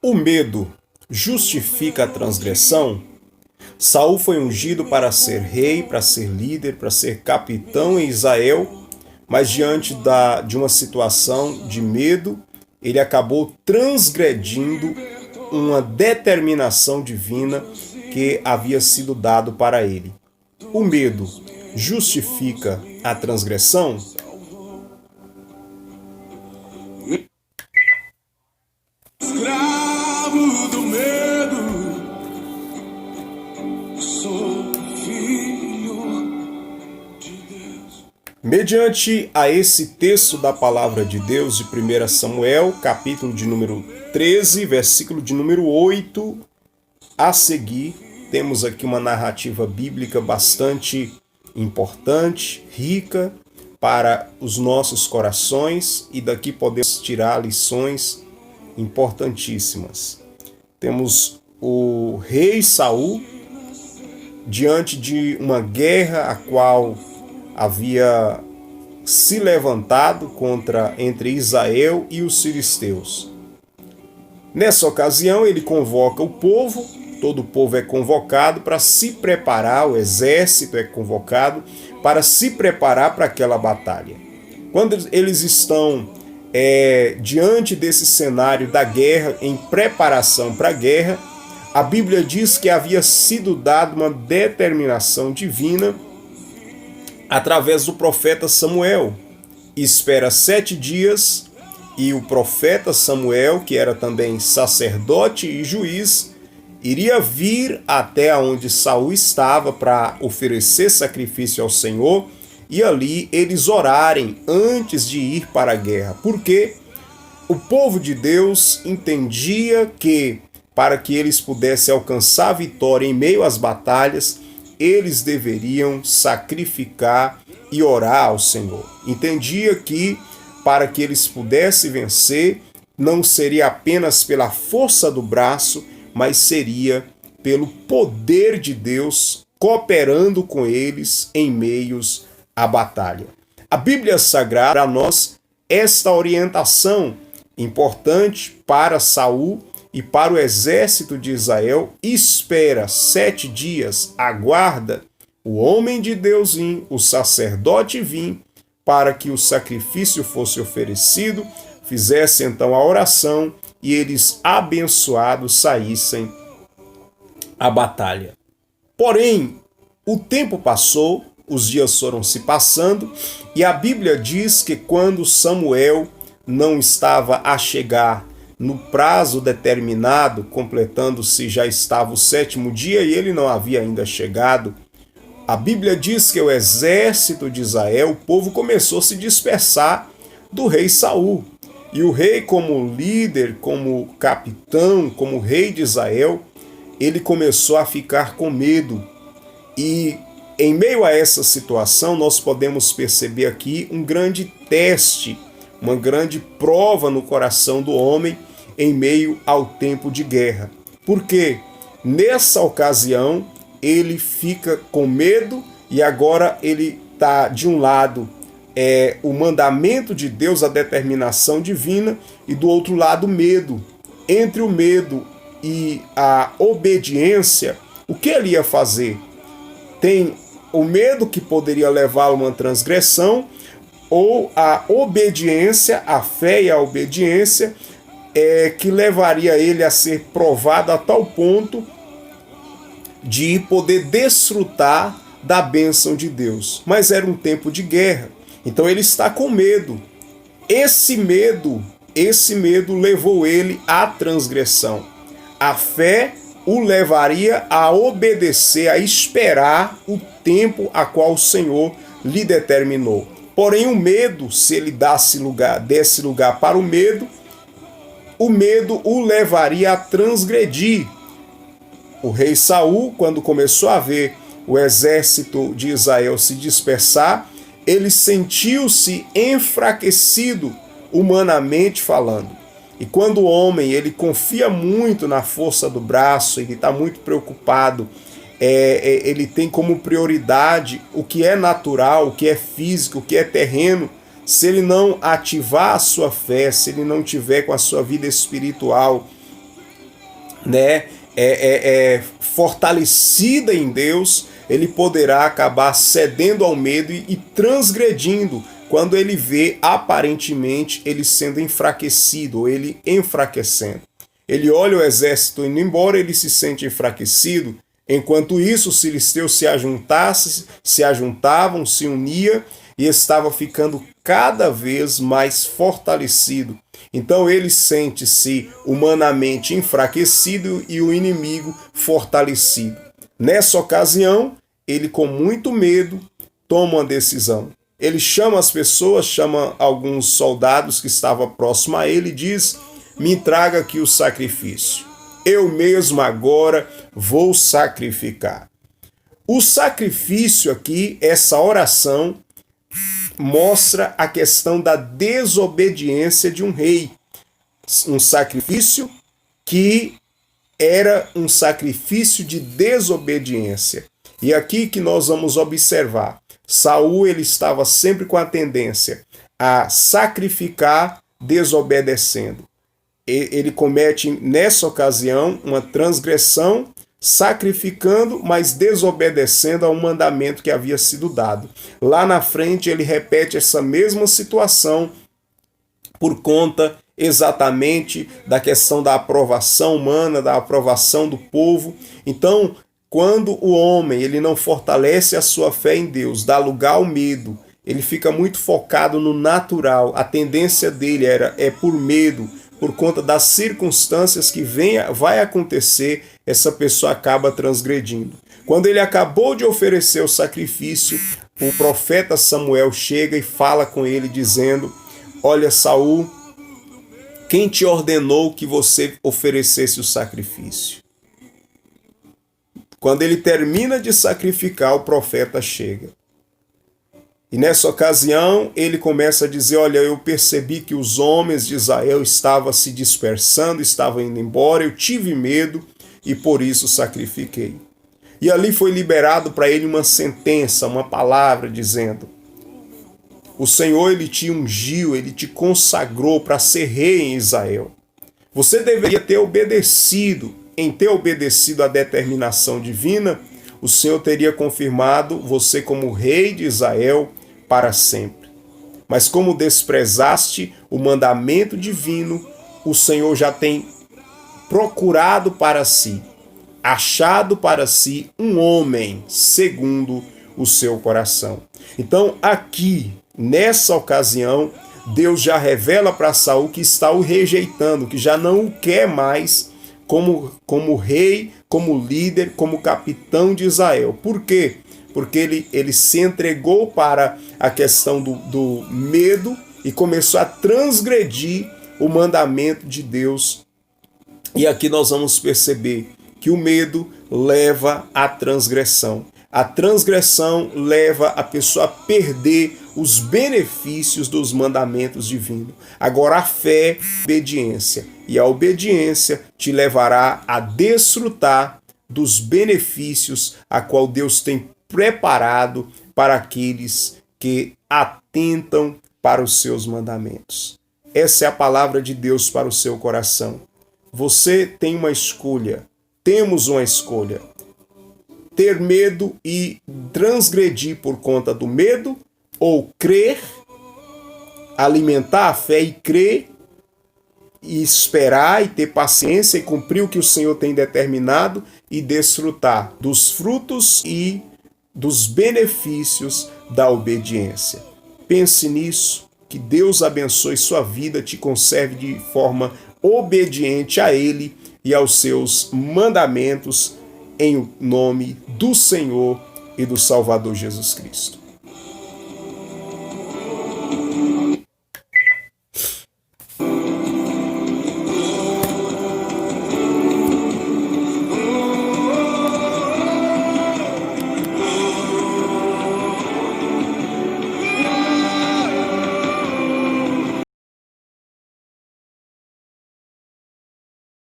O medo justifica a transgressão? Saul foi ungido para ser rei, para ser líder, para ser capitão em Israel, mas diante de uma situação de medo, ele acabou transgredindo uma determinação divina que havia sido dado para ele. O medo justifica a transgressão? Escravo do medo, sou filho de Deus. Mediante a esse texto da palavra de Deus de 1 Samuel, capítulo de número 13, versículo de número 8, a seguir, temos aqui uma narrativa bíblica bastante importante, rica para os nossos corações, e daqui podemos tirar lições importantíssimas. Temos o rei Saul diante de uma guerra a qual havia se levantado entre Israel e os filisteus. Nessa ocasião, ele convoca o povo, todo o povo é convocado para se preparar, o exército é convocado para se preparar para aquela batalha. Quando eles estão diante desse cenário da guerra, em preparação para a guerra, a Bíblia diz que havia sido dada uma determinação divina através do profeta Samuel. Espera 7 dias e o profeta Samuel, que era também sacerdote e juiz, iria vir até onde Saul estava para oferecer sacrifício ao Senhor e ali eles orarem antes de ir para a guerra. Porque o povo de Deus entendia que para que eles pudessem alcançar a vitória em meio às batalhas, eles deveriam sacrificar e orar ao Senhor. Entendia que para que eles pudessem vencer, não seria apenas pela força do braço, mas seria pelo poder de Deus cooperando com eles em meios à batalha. A Bíblia Sagrada para nós esta orientação importante para Saul e para o exército de Israel: espera 7 dias, aguarda o homem de Deus vir, o sacerdote vir, para que o sacrifício fosse oferecido, fizesse então a oração e eles abençoados saíssem à batalha. Porém, o tempo passou, os dias foram se passando, e a Bíblia diz que quando Samuel não estava a chegar no prazo determinado, completando-se já estava o 7º dia e ele não havia ainda chegado, a Bíblia diz que o exército de Israel, o povo começou a se dispersar do rei Saul. E o rei, como líder, como capitão, como rei de Israel, ele começou a ficar com medo. E em meio a essa situação, nós podemos perceber aqui um grande teste, uma grande prova no coração do homem em meio ao tempo de guerra. Porque nessa ocasião ele fica com medo e agora ele está de um lado o mandamento de Deus, a determinação divina, e do outro lado o medo. Entre o medo e a obediência, o que ele ia fazer? Tem o medo que poderia levá-lo a uma transgressão, ou a obediência, a fé e a obediência, que levaria ele a ser provado a tal ponto de poder desfrutar da bênção de Deus. Mas era um tempo de guerra, então ele está com medo. Esse medo levou ele à transgressão. A fé o levaria a obedecer, a esperar o tempo a qual o Senhor lhe determinou. Porém, o medo, se ele desse lugar para o medo o levaria a transgredir. O rei Saul, quando começou a ver o exército de Israel se dispersar, ele sentiu-se enfraquecido, humanamente falando. E quando o homem ele confia muito na força do braço, ele está muito preocupado, ele tem como prioridade o que é natural, o que é físico, o que é terreno. Se ele não ativar a sua fé, se ele não tiver com a sua vida espiritual né, fortalecida em Deus, ele poderá acabar cedendo ao medo e transgredindo quando ele vê aparentemente ele sendo enfraquecido, ou ele enfraquecendo. Ele olha o exército indo embora, ele se sente enfraquecido. Enquanto isso, os filisteus se ajuntavam, se uniam e estava ficando cada vez mais fortalecido. Então ele sente-se humanamente enfraquecido e o inimigo fortalecido. Nessa ocasião, ele com muito medo toma uma decisão. Ele chama as pessoas, chama alguns soldados que estavam próximos a ele e diz: me traga aqui o sacrifício. Eu mesmo agora vou sacrificar. O sacrifício aqui, essa oração, mostra a questão da desobediência de um rei. Um sacrifício que era um sacrifício de desobediência. E aqui que nós vamos observar, Saul ele estava sempre com a tendência a sacrificar desobedecendo. Ele comete nessa ocasião uma transgressão, sacrificando, mas desobedecendo a um mandamento que havia sido dado. Lá na frente ele repete essa mesma situação por conta exatamente da questão da aprovação humana, da aprovação do povo. Então, quando o homem ele não fortalece a sua fé em Deus, dá lugar ao medo, ele fica muito focado no natural, a tendência dele é por medo, por conta das circunstâncias que vai acontecer, essa pessoa acaba transgredindo. Quando ele acabou de oferecer o sacrifício, o profeta Samuel chega e fala com ele dizendo: olha, Saul, quem te ordenou que você oferecesse o sacrifício? Quando ele termina de sacrificar, o profeta chega. E nessa ocasião, ele começa a dizer: olha, eu percebi que os homens de Israel estavam se dispersando, estavam indo embora, eu tive medo e por isso sacrifiquei. E ali foi liberado para ele uma sentença, uma palavra dizendo: o Senhor, ele te ungiu, ele te consagrou para ser rei em Israel. Você deveria ter obedecido. Em ter obedecido à determinação divina, o Senhor teria confirmado você como rei de Israel para sempre. Mas como desprezaste o mandamento divino, o Senhor já tem procurado para si, achado para si um homem segundo o seu coração. Então, aqui, nessa ocasião, Deus já revela para Saul que está o rejeitando, que já não o quer mais como rei, como líder, como capitão de Israel. Por quê? Porque ele se entregou para a questão do medo e começou a transgredir o mandamento de Deus. E aqui nós vamos perceber que o medo leva à transgressão. A transgressão leva a pessoa a perder os benefícios dos mandamentos divinos. Agora a fé, obediência. E a obediência te levará a desfrutar dos benefícios a qual Deus tem preparado para aqueles que atentam para os seus mandamentos. Essa é a palavra de Deus para o seu coração. Você tem uma escolha. Temos uma escolha. Ter medo e transgredir por conta do medo, ou crer, alimentar a fé e crer, e esperar e ter paciência e cumprir o que o Senhor tem determinado e desfrutar dos frutos e dos benefícios da obediência. Pense nisso, que Deus abençoe sua vida, te conserve de forma obediente a Ele e aos seus mandamentos, em nome do Senhor e do Salvador Jesus Cristo.